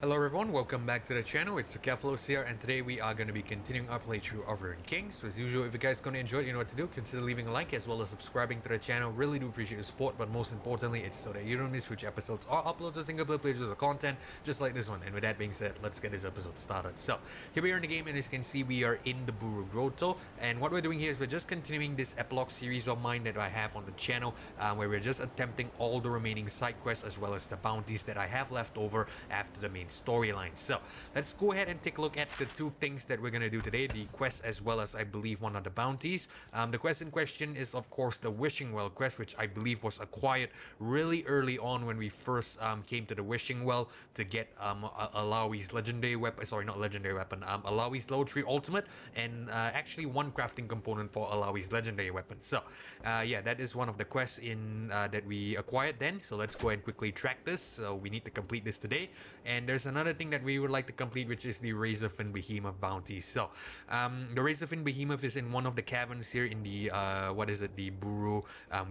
Hello everyone, welcome back to the channel. It's Kefalos here, and today we are going to be continuing our playthrough of Arcane. So as usual, if you guys going to enjoy it, you know what to do. Consider leaving a like as well as subscribing to the channel. Really do appreciate your support, but most importantly, it's so that you don't miss future episodes or uploads of single player playthroughs of content just like this one. And with that being said, let's get this episode started. So here we are in the game, and as you can see, we are in the Buru Grotto. And what we're doing here is we're just continuing this Epilogue series of mine that I have on the channel, where we're just attempting all the remaining side quests as well as the bounties that I have left over after the main storyline. So let's go ahead and take a look at the two things that we're going to do today, the quest as well as I believe one of the bounties. The quest in question is of course the Wishing Well quest, which I believe was acquired really early on when we first came to the Wishing Well to get Alawi's legendary weapon, sorry not legendary weapon, Alawi's level 3 ultimate, and actually one crafting component for Alawi's legendary weapon. So yeah, that is one of the quests in that we acquired then. So let's go ahead and quickly track this. So we need to complete this today, and there's another thing that we would like to complete, which is the Razorfin Behemoth bounty. So the Razorfin Behemoth is in one of the caverns here in the what is it, the Buru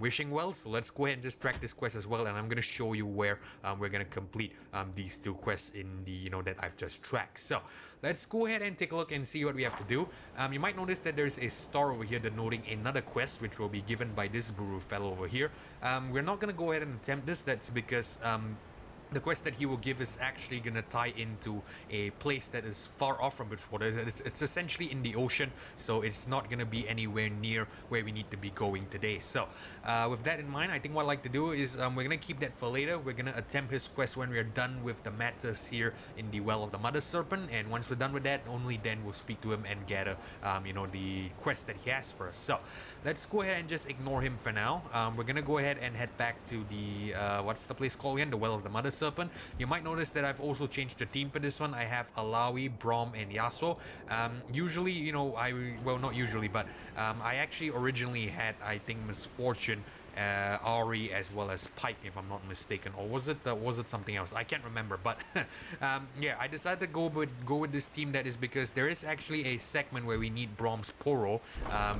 Wishing Well. So let's go ahead and just track this quest as well, and I'm going to show you where we're going to complete these two quests in the that I've just tracked. So let's go ahead and take a look and see what we have to do. You might notice that there's a star over here denoting another quest which will be given by this Buru fellow over here. We're not going to go ahead and attempt this. That's because the quest that he will give is actually going to tie into a place that is far off from Bridgewater. It's essentially in the ocean, so it's not going to be anywhere near where we need to be going today. So with that in mind, I think what I'd like to do is we're going to keep that for later. We're going to attempt his quest when we're done with the matters here in the Well of the Mother Serpent, and once we're done with that, only then we'll speak to him and gather the quest that he has for us. So let's go ahead and just ignore him for now. We're going to go ahead and head back to the what's the place called again? The Well of the Mother Serpent. You might notice that I've also changed the team for this one. I have Alawi, Braum, and Yasuo. Usually, well, not usually, but I actually originally had, I think, Misfortune, Ari, as well as Pike, if I'm not mistaken, or was it something else? I can't remember. But yeah, I decided to go with this team. That is because there is actually a segment where we need Braum's Poro.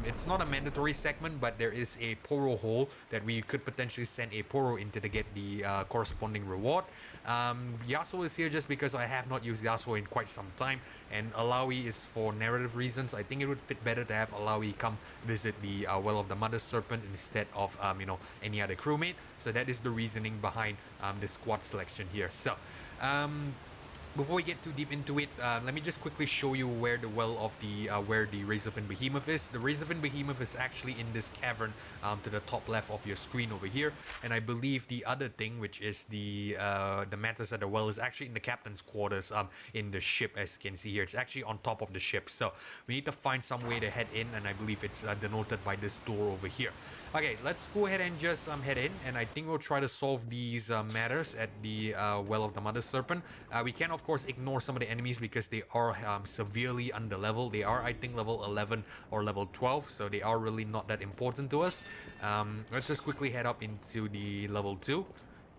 It's not a mandatory segment, but there is a Poro hole that we could potentially send a Poro into to get the corresponding reward. Yasuo is here just because I have not used Yasuo in quite some time, and Alawi is for narrative reasons. I think it would fit better to have Alawi come visit the Well of the Mother Serpent instead of any other crewmate. So that is the reasoning behind the squad selection here. So before we get too deep into it, let me just quickly show you where the well of the where the Razorfin Behemoth is. The Razorfin Behemoth is actually in this cavern to the top left of your screen over here, and I believe the other thing, which is the matters at the well, is actually in the captain's quarters in the ship. As you can see here, it's actually on top of the ship. So we need to find some way to head in, and I believe it's denoted by this door over here. Okay, let's go ahead and just head in, and I think we'll try to solve these matters at the Well of the Mother Serpent. We can of course ignore some of the enemies because they are severely under level. They are, I think, level 11 or level 12, so they are really not that important to us. Let's just quickly head up into the level 2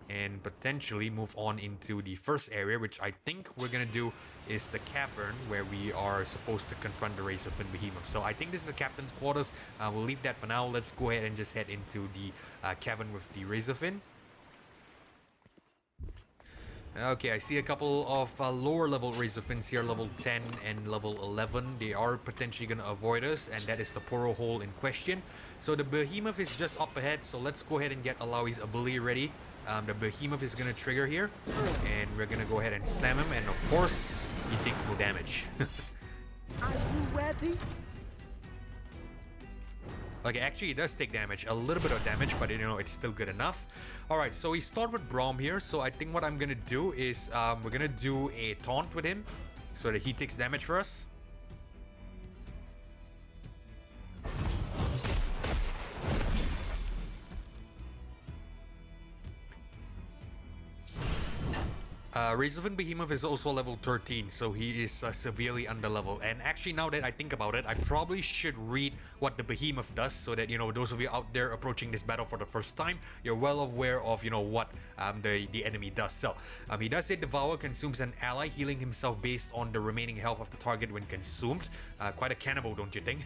and potentially move on into the first area, which I think we're gonna do is the cavern where we are supposed to confront the Razorfin Behemoth. So I think this is the captain's quarters. We'll leave that for now. Let's go ahead and just head into the cavern with the Razorfin. Okay, I see a couple of lower level Razorfins here, level 10 and level 11. They are potentially going to avoid us, and that is the Poro hole in question. So the Behemoth is just up ahead, so let's go ahead and get Alawi's ability ready. The Behemoth is going to trigger here, and we're going to go ahead and slam him, and of course, he takes no damage. Are you ready? Okay, actually it does take damage, a little bit of damage, but it's still good enough. Alright, so we start with Braum here, so I think what I'm gonna do is we're gonna do a taunt with him so that he takes damage for us. Razorfin Behemoth is also level 13, so he is severely under level. And actually, now that I think about it, I probably should read what the Behemoth does, so that those of you out there approaching this battle for the first time, you're well aware of what the enemy does. So he does say Devour consumes an ally, healing himself based on the remaining health of the target when consumed. Quite a cannibal, don't you think?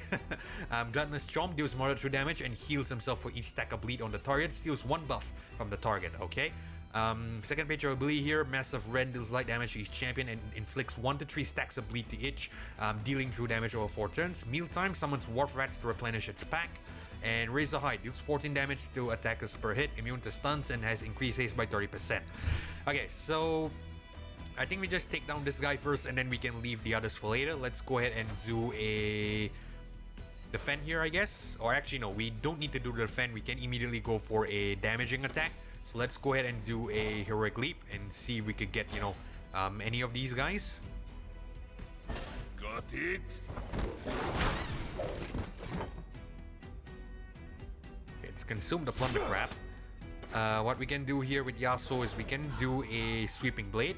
Gluttonous Chomp deals moderate true damage and heals himself for each stack of bleed on the target, steals one buff from the target. Okay. Second page of ability here, Massive Rend deals light damage to each champion and inflicts 1 to 3 stacks of bleed to each, dealing true damage over 4 turns. Mealtime summons Wharf Rats to replenish its pack. And Razor Hide deals 14 damage to attackers per hit, immune to stuns, and has increased haste by 30%. Okay, so I think we just take down this guy first and then we can leave the others for later. Let's go ahead and do a defend here, I guess. Or actually, no, we don't need to do the defend. We can immediately go for a damaging attack. So let's go ahead and do a heroic leap and see if we could get, you know, any of these guys. Got it? Okay, it's consumed the plunder crab. What we can do here with Yasuo is we can do a sweeping blade.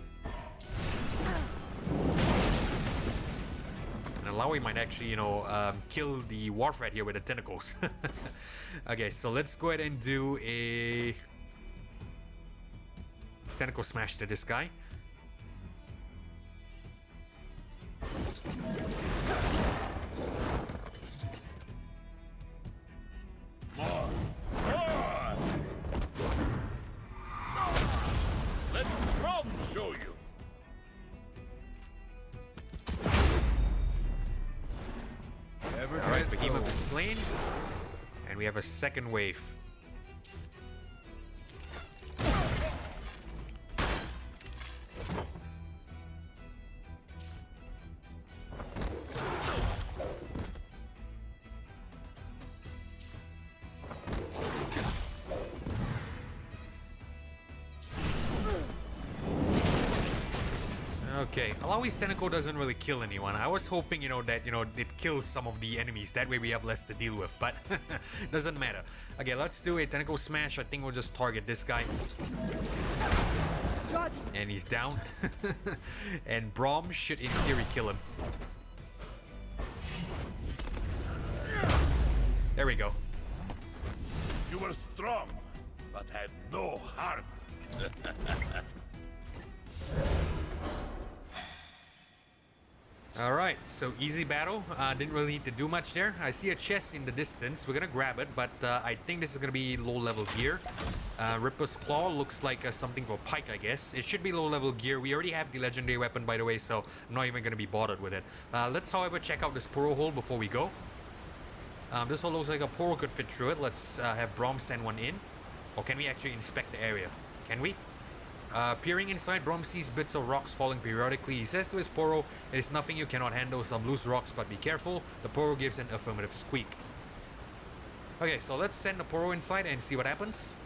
And Alawi might actually, you know, kill the Wharf Rat here with the tentacles. Okay, so let's go ahead and do a tentacle smash to this guy. More! Let Braum show you! Alright, Behemoth is slain. And we have a second wave. Okay, Alawi's tentacle doesn't really kill anyone. I was hoping, you know, that, you know, it kills some of the enemies. That way we have less to deal with, but doesn't matter. Okay, let's do a tentacle smash. I think we'll just target this guy. And he's down. And Braum should, in theory, kill him. There we go. You were strong, but had no heart. Alright, so easy battle. Didn't really need to do much there. I see a chest in the distance. We're gonna grab it, but I think this is gonna be low level gear. Ripper's Claw looks like something for Pike, I guess. It should be low level gear. We already have the legendary weapon, by the way, so I'm not even gonna be bothered with it. Let's, however, check out this Poro hole before we go. This hole looks like a Poro could fit through it. Let's have Braum send one in. Or can we actually inspect the area? Can we? Peering inside, Braum sees bits of rocks falling periodically. He says to his Poro, "It is nothing you cannot handle, some loose rocks, but be careful." The Poro gives an affirmative squeak. Okay, so let's send the Poro inside and see what happens.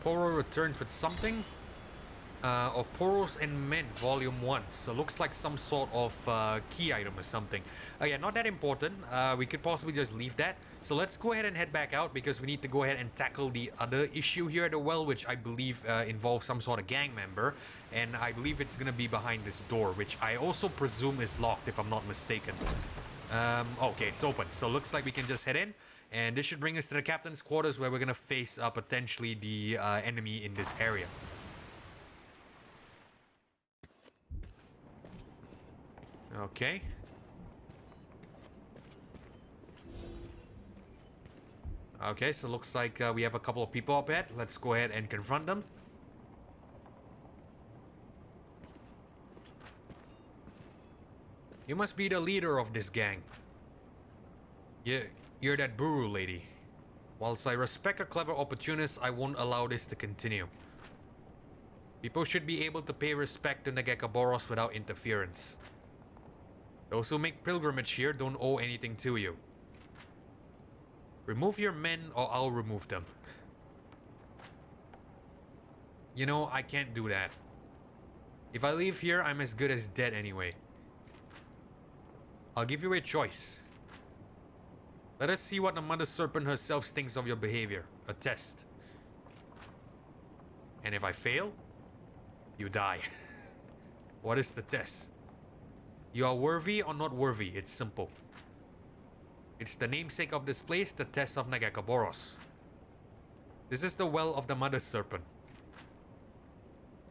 Poro returns with something of Poros and Men Volume 1. So looks like some sort of key item or something. Yeah, not that important. We could possibly just leave that. So let's go ahead and head back out because we need to go ahead and tackle the other issue here at the well, which I believe involves some sort of gang member. And I believe it's going to be behind this door, which I also presume is locked if I'm not mistaken. Okay, it's open. So looks like we can just head in. And this should bring us to the captain's quarters where we're going to face potentially the enemy in this area. Okay. Okay, so looks like we have a couple of people up ahead. Let's go ahead and confront them. You must be the leader of this gang. You're that Buru lady. Whilst I respect a clever opportunist, I won't allow this to continue. People should be able to pay respect to Negekaboros without interference. Those who make pilgrimage here don't owe anything to you. Remove your men or I'll remove them. You know, I can't do that. If I leave here, I'm as good as dead anyway. I'll give you a choice. Let us see what the Mother Serpent herself thinks of your behavior. A test. And if I fail, you die. What is the test? You are worthy or not worthy. It's simple. It's the namesake of this place, the test of Nagakaboros. This is the well of the Mother Serpent.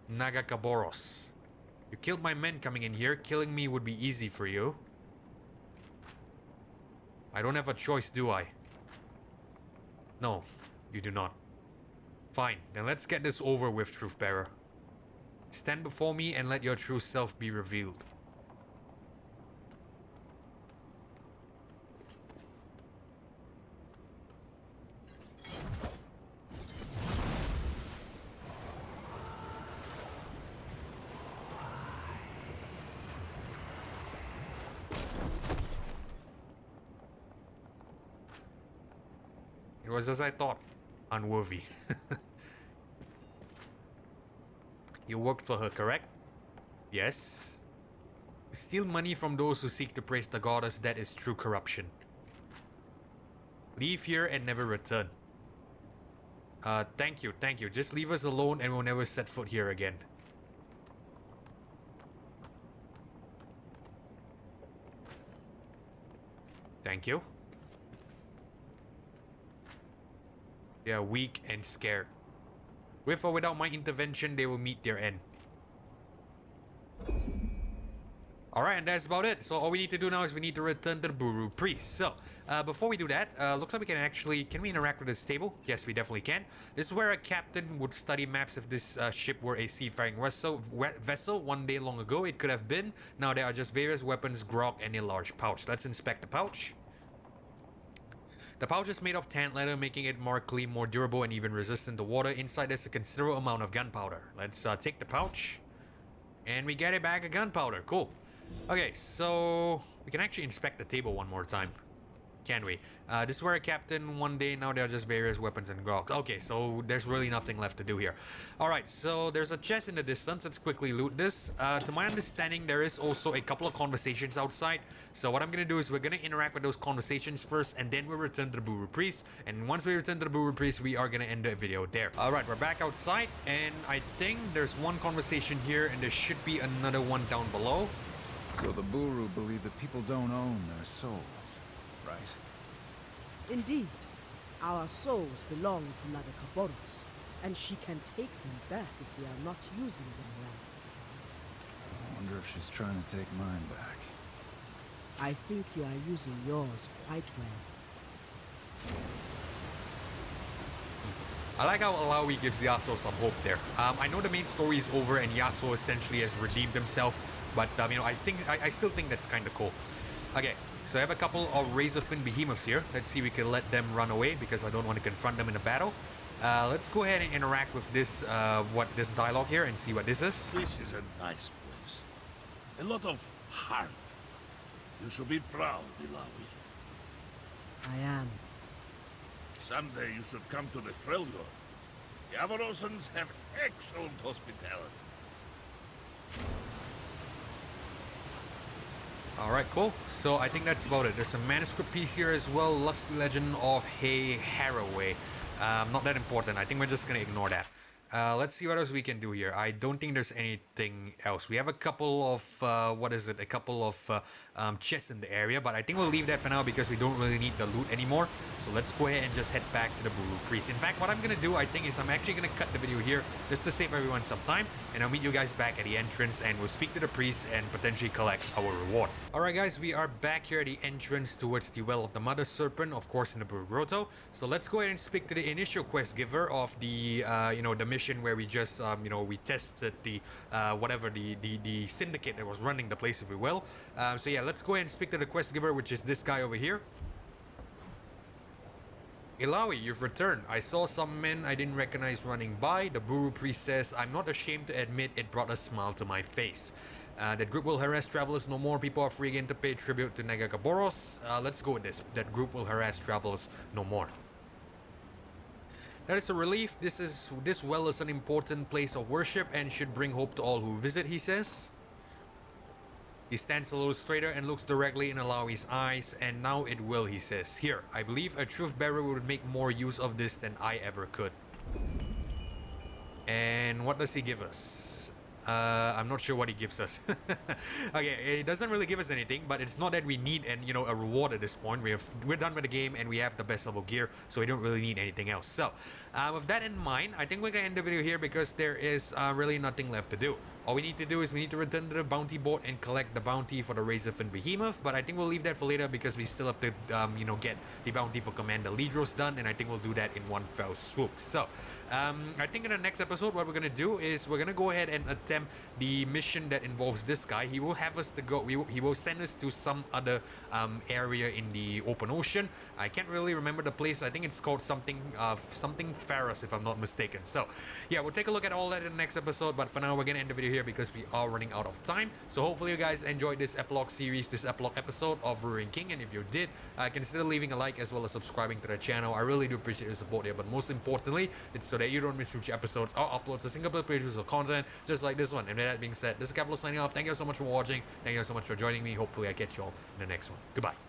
Nagakaboros. You killed my men coming in here. Killing me would be easy for you. I don't have a choice, do I? No, you do not. Fine, then let's get this over with, Truthbearer. Stand before me and let your true self be revealed. It was as I thought. Unworthy. You worked for her, correct? Yes. Steal money from those who seek to praise the goddess, that is true corruption. Leave here and never return. Thank you. Just leave us alone and we'll never set foot here again. Thank you. They are weak and scared. With or without my intervention, they will meet their end. Alright, and that's about it. So all we need to do now is we need to return to the Buru Priest. So, before we do that, looks like we can actually... Can we interact with this table? Yes, we definitely can. This is where a captain would study maps if this ship were a seafaring vessel. One day long ago, it could have been. Now there are just various weapons, grog, and a large pouch. Let's inspect the pouch. The pouch is made of tanned leather, making it markedly more durable and even resistant to water. Inside there's a considerable amount of gunpowder. Let's take the pouch. And we get a bag of gunpowder. Cool. Okay, so we can actually inspect the table one more time. Can we? This is where a captain one day, now there are just various weapons and grogs. Okay, so there's really nothing left to do here. Alright, so there's a chest in the distance. Let's quickly loot this. To my understanding, there is also a couple of conversations outside. So what I'm going to do is we're going to interact with those conversations first, and then we'll return to the Buru Priest. And once we return to the Buru Priest, we are going to end the video there. Alright, we're back outside, and I think there's one conversation here, and there should be another one down below. So the Buru believe that people don't own their souls, right? Indeed, our souls belong to Nagakaboros, and she can take them back if we are not using them well. I wonder if she's trying to take mine back. I think you are using yours quite well. I like how Alawi gives Yasuo some hope there. I know the main story is over and Yasuo essentially has redeemed himself, but you know, I still think that's kind of cool. Okay, so I have a couple of Razorfin Behemoths here. Let's see if we can let them run away because I don't want to confront them in a battle. Let's go ahead and interact with this this dialogue here and see what this is. This is a nice place. A lot of heart. You should be proud, Ilawi. I am. Someday you should come to the Freljord. The Avarosans have excellent hospitality. Alright, cool. So I think that's about it. There's a manuscript piece here as well. Lusty Legend of Haraway. Not that important. I think we're just going to ignore that. Let's see what else we can do here. I don't think there's anything else. We have a couple of, a couple of chests in the area, but I think we'll leave that for now because we don't really need the loot anymore. So let's go ahead and just head back to the Buru Priest. In fact, what I'm going to do, I think, is I'm actually going to cut the video here just to save everyone some time, and I'll meet you guys back at the entrance, and we'll speak to the priest and potentially collect our reward. Alright guys, we are back here at the entrance towards the Well of the Mother Serpent, of course in the Buru Grotto. So let's go ahead and speak to the initial quest giver of the, the mission where we just, we tested the, the syndicate that was running the place, if you will. So yeah, let's go ahead and speak to the quest giver, which is this guy over here. Ilawi, you've returned. I saw some men I didn't recognize running by. The Buru Priest says, I'm not ashamed to admit it brought a smile to my face. That group will harass travelers no more. People are free again to pay tribute to Nagakaboros. Let's go with this. That group will harass travelers no more. That is a relief. This well is an important place of worship and should bring hope to all who visit, he says. He stands a little straighter and looks directly in Alawi's eyes, and now it will, he says. Here, I believe a truth bearer would make more use of this than I ever could. And what does he give us? I'm not sure what he gives us. Okay, it doesn't really give us anything, but it's not that we need a reward at this point. We're done with the game and we have the best level gear, so we don't really need anything else. So, with that in mind, I think we're gonna end the video here because there is really nothing left to do. All we need to do is we need to return to the bounty board and collect the bounty for the Razorfin Behemoth, but I think we'll leave that for later because we still have to, get the bounty for Commander Lidros done, and I think we'll do that in one fell swoop. So, I think in the next episode, what we're gonna do is we're gonna go ahead and attempt the mission that involves this guy. He will have us to go. He will send us to some other area in the open ocean. I can't really remember the place. I think it's called something Ferris, if I'm not mistaken. So, yeah, we'll take a look at all that in the next episode. But for now, we're gonna end the video here because we are running out of time. So hopefully you guys enjoyed this epilogue series, this epilogue episode of Ruined King. And if you did, consider leaving a like as well as subscribing to the channel. I really do appreciate your support here. But most importantly, it's so that you don't miss future episodes or uploads of single player playthroughs of content just like this one. And with that being said, this is Capital signing off. Thank you so much for watching. Thank you so much for joining me. Hopefully I catch you all in the next one. Goodbye.